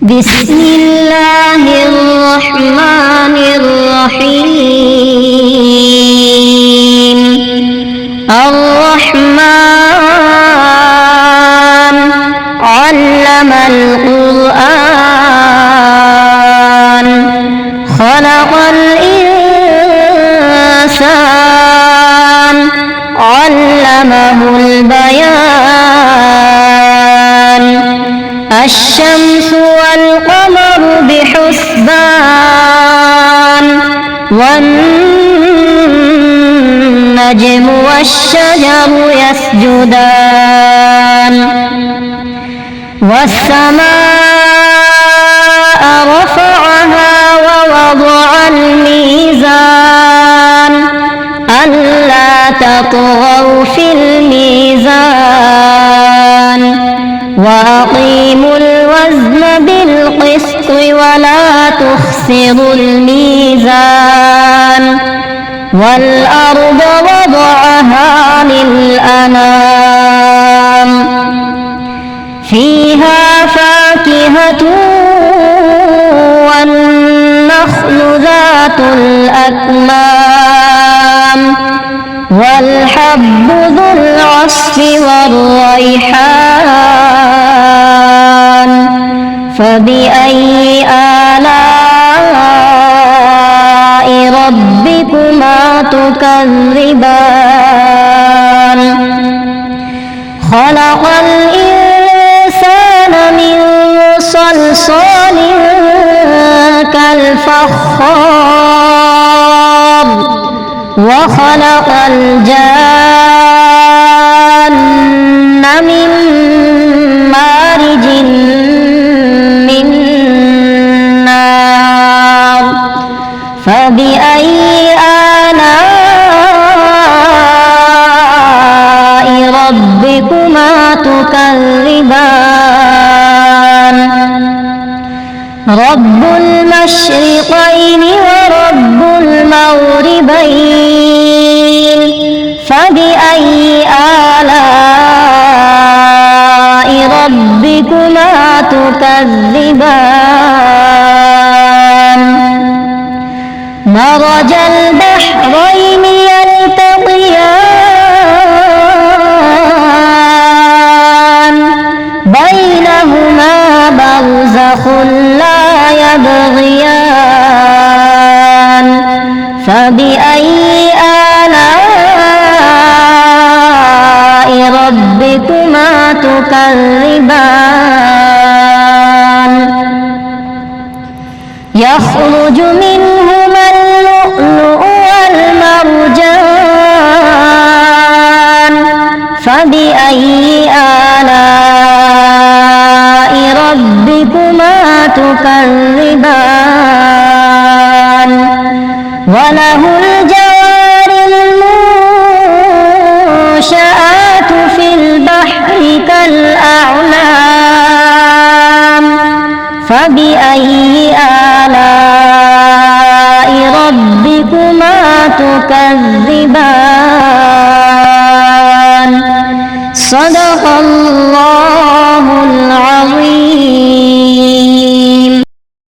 بسم الله الرحمن الرحيم الرحمن علم القرآن خلق الإنسان علمه البيان الشمس والقمر بحسبان والنجم والشجر يسجدان والسماء رفعها ووضع الميزان ألا تطغوا في الميزان وأقيموا الوزن بالقسط ولا تخسروا الميزان والأرض وضعها للأنام فيها فاكهة والنخل ذات الأكمام والحب ذو العصف والريحان فبأي آلاء ربكما تكذبان خلق الإنسان من صلصال كالفخار وخلق الجان من مارج من نار فبأي آلاء ربكما تكذبان رب المشرقين ورب المغربين فبأي آلاء ربكما تكذبان مرج البحرين يلتقيان بينهما برزخ لا يبغيان فبأي آلاء ربكما تكذبان يخرج منهما اللؤلؤ والمرجان فبأي آلاء ربكما تكذبان وله الجوار المنشآت في البحر كالأعلام فبأي آلاء ربكما تكذبان صدق